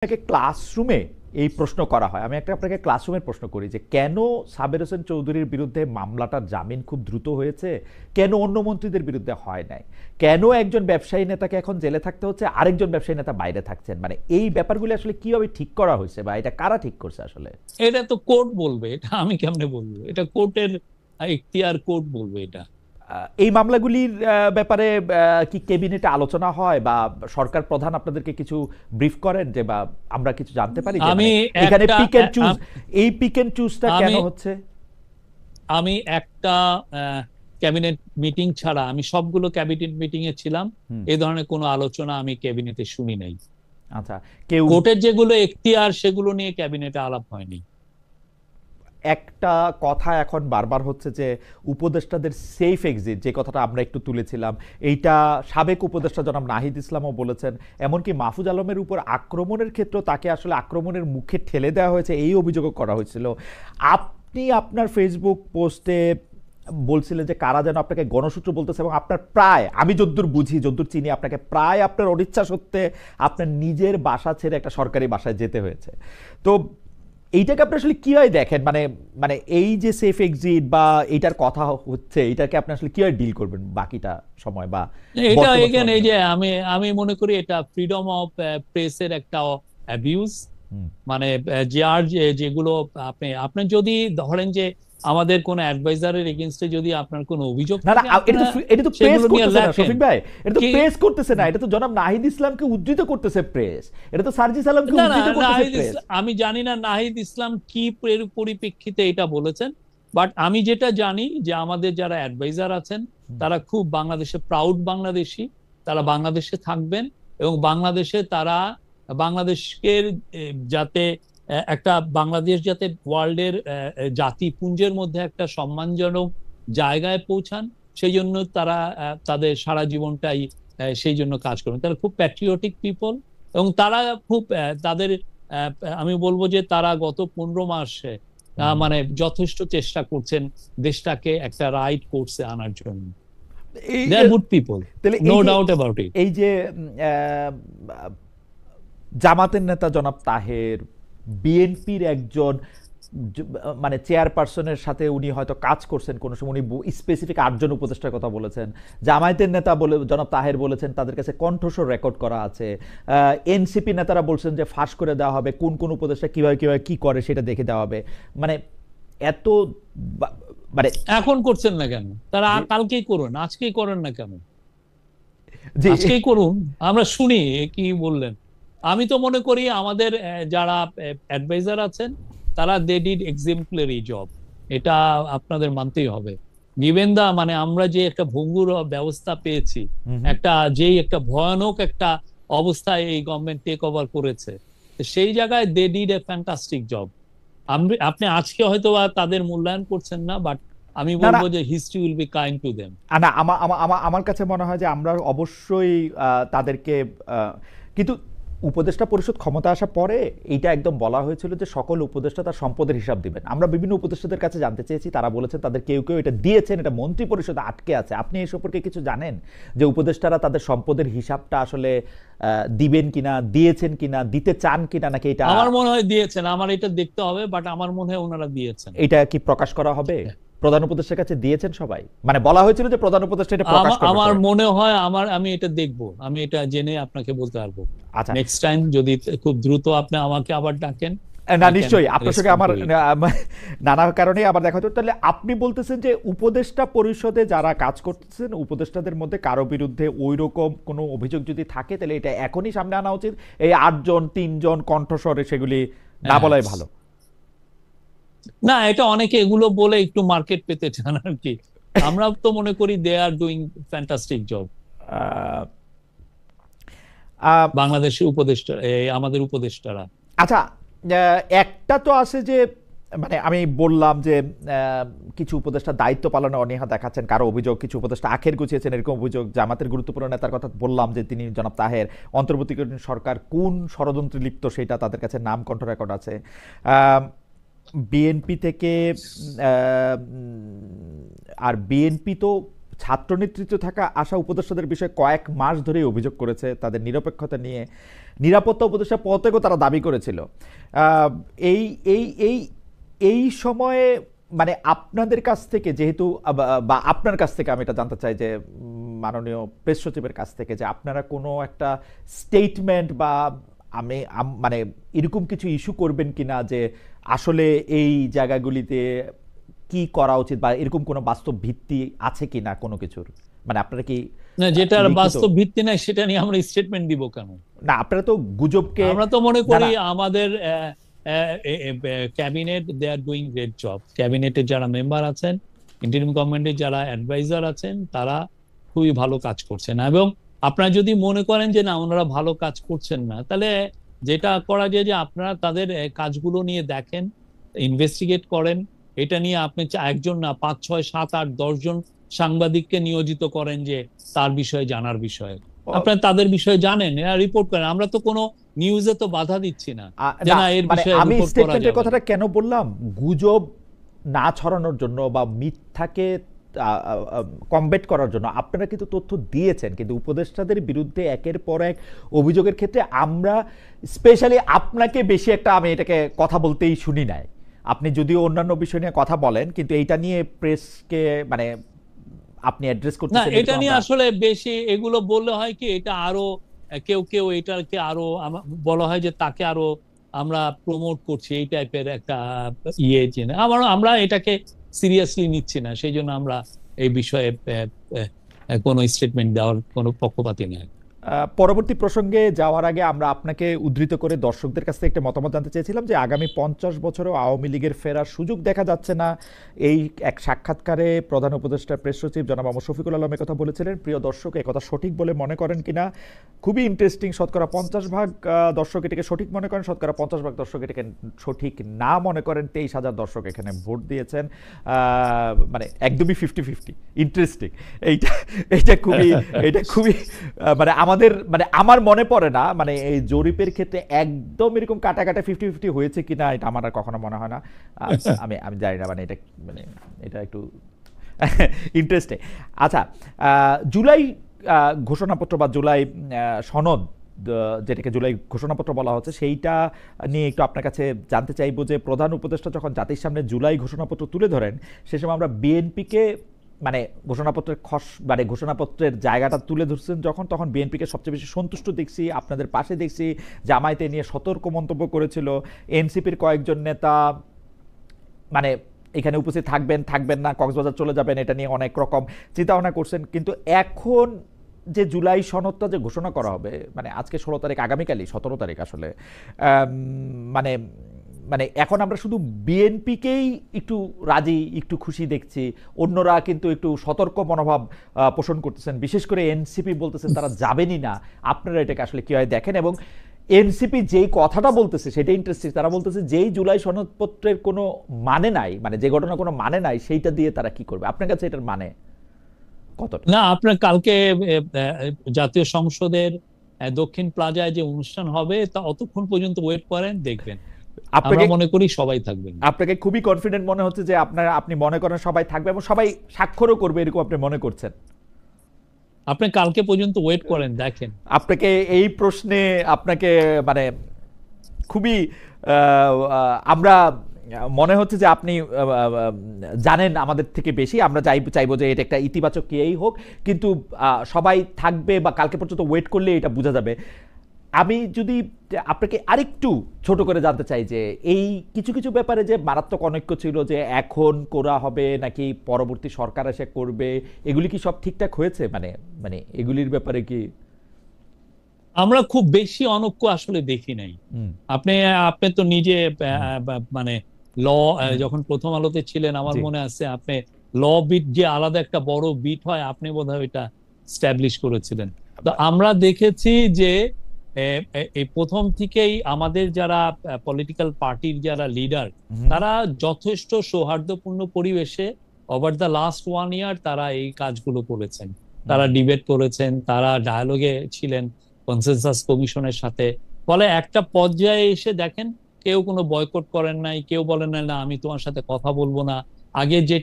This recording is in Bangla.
আপনাকে ক্লাসরুমে এই প্রশ্ন করা হয়, আমি একটা আপনাকে ক্লাসরুমের প্রশ্ন করি যে কেন সাবের হোসেন চৌধুরীর বিরুদ্ধে মামলাটার জামিন খুব দ্রুত হয়েছে, কেন অন্য মন্ত্রীদের বিরুদ্ধে হয় নাই, কেন একজন ব্যবসায়ী নেতাকে এখন জেলে থাকতে হচ্ছে, আরেকজন ব্যবসায়ী নেতা বাইরে থাকছেন, মানে এই ব্যাপারগুলো আসলে কিভাবে ঠিক করা হয়েছে বা এটা কারা ঠিক করছে আসলে? এটা তো কোর্ট বলবে, এটা আমি কেমনে বলবো? এটা কোর্টের ইখতিয়ার, কোর্ট বলবে এটা। এই মামলাগুলির ব্যাপারে কি ক্যাবিনেটে আলোচনা হয় বা সরকার প্রধান আপনাদেরকে কিছু ব্রিফ করেন যে বা আমরা কিছু জানতে পারি যে আমি মানে এখানে একটা পিক এন্ড চুজ, এই পিক এন্ড চুজটা কেন আমি হচ্ছে? আমি একটা ক্যাবিনেট মিটিং ছাড়া আমি সবগুলো ক্যাবিনেট মিটিং এ ছিলাম। হুম। এই ধরনের কোনো আলোচনা আমি ক্যাবিনেটে শুনি নাই। আচ্ছা। কেউ কোর্টের যেগুলো এখতিয়ার সেগুলো নিয়ে ক্যাবিনেটে আলাপ হয়নি। একটা কথা এখন বারবার হচ্ছে যে উপদেষ্টাদের সেফ এক্সিট, যে কথাটা আমরা একটু তুলেছিলাম, এইটা সাবেক উপদেষ্টা জনাব নাহিদ ইসলামও বলেছেন, এমনকি মাহফুজ আলমের উপর আক্রমণের ক্ষেত্রে তাকে আসলে আক্রমণের মুখে ঠেলে দেওয়া হয়েছে, এই অভিযোগও করা হয়েছিল। আপনি আপনার ফেসবুক পোস্টে বলছিলেন যে কারা যেন আপনাকে গণসূত্র বলতেছে, এবং আপনার প্রায়, আমি যদ্দূর বুঝি যদ্দূর চিনি, আপনাকে প্রায় আপনার অনিচ্ছা সত্ত্বে আপনার নিজের বাসা ছেড়ে একটা সরকারি বাসায় যেতে হয়েছে। তো এইটাকে আপনি আসলে কিভাবে দেখেন, মানে মানে এই যে সেফ এক্সিট বা এইটার কথা হচ্ছে, এটাকে আপনি আসলে কিভাবে ডিল করবেন বাকিটা সময় বা এটা বর্তমান এখানে সময়ের এই জন্য? যে আমি আমি মনে করি এটা ফ্রিডম অফ প্রেসের একটা অ্যাবিউজ। হুম। মানে যেগুলো আপনি আপনি যদি ধরেন যে আমাদের কোন অ্যাডভাইজারের এগেইনস্টে যদি আপনার কোনো অভিযোগ না না, থাকে এটা আপনারা তো এটা তো প্রেস সেগুলো নিয়ে করতেছে না লেখেন। শফিক ভাই, এটা তো কি প্রেস করতেছে না, এটা তো জনাব নাহিদ ইসলামকে উদ্ধৃত করতেছে প্রেস, এটা তো সার্জিস আলমকে না না, উদ্ধৃত করতেছে নাহিদ প্রেস। ইসলাম, আমি জানি না নাহিদ ইসলাম কি পরিপ্রেক্ষিতে এটা বলেছেন। বাট আমি যেটা জানি যে আমাদের যারা অ্যাডভাইজার আছেন তারা খুব বাংলাদেশে প্রাউড বাংলাদেশি। তারা বাংলাদেশে থাকবেন এবং বাংলাদেশে তারা বাংলাদেশকে যাতে একটা বাংলাদেশ যাতে ওয়ার্ল্ডের জাতিপুঞ্জের মধ্যে একটা সম্মানজনক জায়গায় পৌঁছান, সেই জন্য তারা তাদের সারা জীবনটাই সেই জন্য কাজ করবেন। তারা খুব প্যাট্রিয়টিক পিপল এবং তারা খুব তাদের আহ, আমি বলবো যে তারা গত 15 মাসে মানে যথেষ্ট চেষ্টা করছেন দেশটাকে একটা রাইট কোর্সে আনার জন্য। এই দে আর গুড পিপল, তাহলে নো এই যে ডাউট অ্যাবাউট ইট। এই যে জামাতের নেতা জনাব তাহের, বিএনপির একজন মানে চেয়ারপারসনের সাথে উনি হয়তো কাজ করছেন কোনো সময়, উনি স্পেসিফিক 8 জন উপদেষ্টার কথা বলেছেন। জামায়াতের নেতা বলে জনাব তাহের বলেছেন তাদের কাছে কণ্ঠস্বর রেকর্ড করা আছে। এনসিপি নেতারা বলছেন যে ফাঁস করে দেওয়া হবে, কোন কোন উপদেষ্টা কিভাবে কিভাবে কি করে সেটা দেখে দেওয়া হবে। মানে এত মানে এখন করছেন না কেন? তারা জি কালকেই করুন, আজকেই করেন না কেন? জি আজকেই করুন, আমরা শুনি কি বললেন। আমি তো মনে করি আমাদের যারা অ্যাডভাইজার আছেন তারা দে ডিড এক্সাম্পলারি জব। এটা আপনাদের মানতেই হবে। গিভেন দা মানে আমরা যে একটা ভঙ্গুর ব্যবস্থা পেয়েছি, হুম হুম। একটা ভয়ানক একটা অবস্থায় এই গভর্নমেন্ট টেক ওভার করেছে, তো সেই জায়গায় they did a fantastic job. আপনি আজকে হয়তো বা তাদের মূল্যায়ন করছেন না, বাট আমি না না, বলবো যে history will be kind to them. না আমার আমার আমার আমার কাছে মনে হয় যে আমরা অবশ্যই তাদেরকে কিন্তু উপদেষ্টা পরিষদ ক্ষমতা আসার পরে এইটা একদম বলা হয়েছিল যে সকল উপদেষ্টা তার সম্পদের হিসাব দিবেন। আমরা বিভিন্ন উপদেষ্টাদের কাছে জানতে চেয়েছি, তারা বলেছেন তাদের কেউ কেউ এটা দিয়েছেন, এটা মন্ত্রী পরিষদে আটকে আছে। আপনি এই সম্পর্কে কিছু জানেন যে উপদেষ্টারা তাদের সম্পদের হিসাবটা আসলে দিবেন কিনা, দিয়েছেন কিনা, দিতে চান কিনা, নাকি এটা আমার মনে হয় দিয়েছেন, আমার এটা দেখতে হবে, বাট আমার মনে হয় ওনারা দিয়েছেন। এটা কি প্রকাশ করা হবে? প্রধান উপদেষ্টার কাছে দিয়েছেন সবাই, মানে বলা হয়েছিল যে প্রধান উপদেষ্টা এটা প্রকাশ করবে আমার পরে। মনে হয় আমি এটা দেখবো, আমি এটা জেনে আপনাকে বলতে পারবো। আচ্ছা। নেক্সট টাইম যদি খুব দ্রুত আপনি আমাকে আবার ডাকেন, না আই ক্যান নিশ্চয়ই আপনার সঙ্গে রেসপন্ড আমার টু ইট। নানা কারণে আবার দেখা হতো। তাহলে আপনি বলতেছেন যে উপদেষ্টা পরিষদে যারা কাজ করতেছেন উপদেষ্টাদের মধ্যে কারো বিরুদ্ধে ওই রকম কোনো অভিযোগ যদি থাকে তাহলে এটা এখনই সামনে আনা উচিত, এই 8 জন 3 জন কণ্ঠস্বরে সেগুলি না হ্যাঁ, বলাই ভালো। না এটা অনেকে এগুলো বলে একটু মার্কেট পেতে চান আর কি। আমরা তো মনে করি দে আর ডুইং ফ্যান্টাস্টিক জব। আহ, আহ, বাংলাদেশের উপদেষ্টা, আমাদের উপদেষ্টারা। আচ্ছা। একটা তো আছে যে মানে আমি বললাম যে কিছু উপদেষ্টা দায়িত্ব পালনে অনীহা দেখাচ্ছেন, কারো অভিযোগ কিছু উপদেষ্টা আখের গুছিয়েছেন এরকম অভিযোগ। জামাতের গুরুত্বপূর্ণ নেতার কথা বললাম যে তিনি জনাব তাহের, অন্তর্বর্তীকালীন সরকার কোন ষড়যন্ত্রে লিপ্ত সেটা তাদের কাছে নাম কণ্ঠ রেকর্ড আছে। বিএনপি থেকে আর বিএনপি তো ছাত্র নেতৃত্বে থাকা আশা উপদেষ্টাদের বিষয়ে কয়েক মাস ধরেই অভিযোগ করেছে তাদের নিরপেক্ষতা নিয়ে। নিরাপত্তা উপদেষ্টা পদত্যাগও তারা দাবি করেছিল। এই এই এই এই সময়ে মানে আপনাদের কাছ থেকে যেহেতু বা আপনার কাছ থেকে আমি এটা জানতে চাই যে মাননীয় প্রেস সচিবের কাছ থেকে যে আপনারা কোনো একটা স্টেটমেন্ট বা মানে এরকম কিছু ইস্যু করবেন কিনা যে আসলে এই জায়গাগুলিতে কি করা উচিত বা এরকম কোনো বাস্তব ভিত্তি আছে কিনা কোনো কিছুর, মানে আপনারা কি না, যেটার বাস্তব ভিত্তি নাই সেটা নিয়ে আমরা স্টেটমেন্ট দিব কেন? না, আপনারা তো গুজবকে, আমরা তো মনে করি আমাদের cabinet they are doing great job. ক্যাবিনেটের যারা মেম্বার আছেন, ইন্টারিম গভর্নমেন্টের যারা অ্যাডভাইজার আছেন, তারা খুবই ভালো কাজ করছেন। এবং আপনারা যদি মনে করেন যে না ওনারা ভালো কাজ করছেন না, তাহলে যেটা করা যায় যে আপনারা তাদের কাজগুলো নিয়ে দেখেন, ইনভেস্টিগেট করেন। এটা নিয়ে আপনি একজন না 5, 6, 7, 8, 10 জন সাংবাদিককে নিয়োজিত করেন যে তার বিষয়ে জানার বিষয়ে আপনারা তাদের বিষয়ে জানেন, রিপোর্ট করেন। আমরা তো কোনো নিউজে তো বাধা দিচ্ছি না যে না এর বিষয়ে আমি রিপোর্ট করা স্টেটমেন্টের যাবে। কথাটা কেন বললাম, গুজব না ছড়ানোর জন্য বা মিথ্যাকে কমব্যাট করার জন্য আপনারা কিন্তু তথ্য দিয়েছেন, কিন্তু উপদেষ্টাদের বিরুদ্ধে একের পর এক অভিযোগের ক্ষেত্রে আমরা স্পেশালি আপনাকে বেশি একটা আমি এটাকে কথা বলতেই শুনি নাই। আপনি যদিও অন্যান্য বিষয় নিয়ে কথা বলেন, কিন্তু এইটা নিয়ে প্রেসকে মানে আপনি অ্যাড্রেস না, করতেছেন এটা নিয়ে আসলে বেশি এগুলো বললে হয় কি, এটা আরো কেউ কেউ এটাকে আরো বলা হয় যে তাকে আরো আমরা প্রমোট করছি, এই টাইপের একটা ইয়ে জেনে আমরা এটাকে সিরিয়াসলি নিচ্ছি না। সেই জন্য আমরা এই বিষয়ে কোনো স্টেটমেন্ট দেওয়ার কোনো পক্ষপাতী নেই। পরবর্তী প্রসঙ্গে যাওয়ার আগে আমরা আপনাকে উদ্ধৃত করে দর্শকদের কাছ থেকে একটা মতামত জানতে চেয়েছিলাম যে আগামী 50 বছরেও আওয়ামী লীগের ফেরার সুযোগ দেখা যাচ্ছে না। এই এক সাক্ষাৎকারে প্রধান উপদেষ্টা প্রেস সচিব জনাব মোহাম্মদ শফিকুল আলম কথা বলেছিলেন। প্রিয় দর্শক, একথা সঠিক বলে মনে করেন কিনা? খুবই ইন্টারেস্টিং। শতকরা 50% দর্শক এটাকে সঠিক মনে করেন, শতকরা 50% দর্শক এটাকে সঠিক না মনে করেন। 23,000 দর্শক এখানে ভোট দিয়েছেন, মানে একদমই 50-50। ইন্টারেস্টিং। এইটা খুবই মানে আমাদের মানে আমার মনে পড়ে না মানে এই জরিপের ক্ষেত্রে একদম এরকম কাটা 50-50 হয়েছে কিনা, এটা আমার আর কখনো মনে হয় না। আমি জানি না, মানে এটা একটু ইন্টারেস্টিং। আচ্ছা, জুলাই ঘোষণাপত্র বা জুলাই সনদ, যেটাকে জুলাই ঘোষণাপত্র বলা হচ্ছে, সেইটা নিয়ে একটু আপনার কাছে জানতে চাইবো যে প্রধান উপদেষ্টা যখন জাতির সামনে জুলাই ঘোষণাপত্র তুলে ধরেন, সে সময় আমরা বিএনপিকে মানে ঘোষণাপত্রের জায়গাটা তুলে ধরছেন তখন বিএনপিকে সবচেয়ে বেশি সন্তুষ্ট দেখছি, আপনাদের পাশে দেখছি। জামায়াতে নিয়ে সতর্ক মন্তব্য করেছিল। এনসিপির কয়েকজন নেতা মানে এখানে উপস্থিত থাকবেন না, কক্সবাজার চলে যাবেন, এটা নিয়ে অনেক রকম চিন্তা ভাবনা করছেন। কিন্তু এখন যে জুলাই সনদটা যে ঘোষণা করা হবে, মানে আজকে 16 তারিখ, আগামীকালই 17 তারিখ আসলে, মানে মানে এখন আমরা শুধু বিএনপিকেই একটু রাজি, একটু খুশি দেখছি। অন্যরা কিন্তু একটু সতর্ক মনোভাব পোষণ করতেছেন, বিশেষ করে এনসিপি বলতেছেন তারা যাবেনই না। আপনারা এটাকে আসলে কিভাবে দেখেন? এবং এনসিপি যেই কথাটা বলতেছে সেটা ইন্টারেস্টিং। তারা বলতেছে যেই জুলাই সনদপত্রের কোনো মানে নাই, মানে যে ঘটনা কোনো মানে নাই, সেইটা দিয়ে তারা কি করবে? আপনার কাছে এটার মানে কতটা? না, আপনার কালকে জাতীয় সংসদের দক্ষিণ প্লাজায় যে অনুষ্ঠান হবে, তা অতক্ষণ পর্যন্ত ওয়েট করেন, দেখবেন। আমরা মনে করি সবাই থাকবেন। আপনাকে খুবই কনফিডেন্ট মনে হচ্ছে যে আপনি মনে করেন সবাই থাকবে এবং সবাই স্বাক্ষরও করবে, এরকম আপনি মনে করছেন? আপনি কালকে পর্যন্ত ওয়েট করেন, দেখেন। আপনাকে এই প্রশ্নে আপনাকে মানে খুবই আমরা মনে হচ্ছে যে আপনি জানেন আমাদের থেকে বেশি। আমরা চাইবো যে এটা একটা ইতিবাচক কিয়েই হোক, কিন্তু সবাই থাকবে বা কালকে পর্যন্ত ওয়েট করলে এটা বোঝা যাবে। আমি যদি আপনাকে আরেকটু ছোট করে জানতে চাই যে এই কিছু কিছু ব্যাপারে যে মারাত্মক অনৈক্য ছিল, যে এখন করা হবে নাকি পরবর্তী সরকার এসে করবে, এগুলি কি সব ঠিকঠাক হয়েছে? মানে এগুলির ব্যাপারে কি আমরা খুব বেশি অনৈক্য আসলে দেখি নাই। আপনি তো নিজে মানে ল যখন প্রথম আলোতে ছিলেন, আমার মনে আছে আপনি ল বিট যে আলাদা একটা বড় বিট হয়, আপনি বোধহয় এটা স্ট্যাবলিশ করেছিলেন। তো আমরা দেখেছি যে এই প্রথম থেকেই আমাদের যারা পলিটিক্যাল পার্টির যারা লিডার, তারা যথেষ্ট সৌহার্দ্যপূর্ণ পরিবেশে ওভার দ্য লাস্ট 1 ইয়ার তারা এই কাজগুলো করেছেন। তারা ডিবেট করেছেন, তারা ডায়ালগে ছিলেন কনসেনসাস কমিশনের সাথে। ফলে একটা পর্যায়ে এসে দেখেন কেউ কোনো বয়কট করেন নাই, কেউ বলেন না আমি তোমার সাথে কথা বলবো না। আগে যে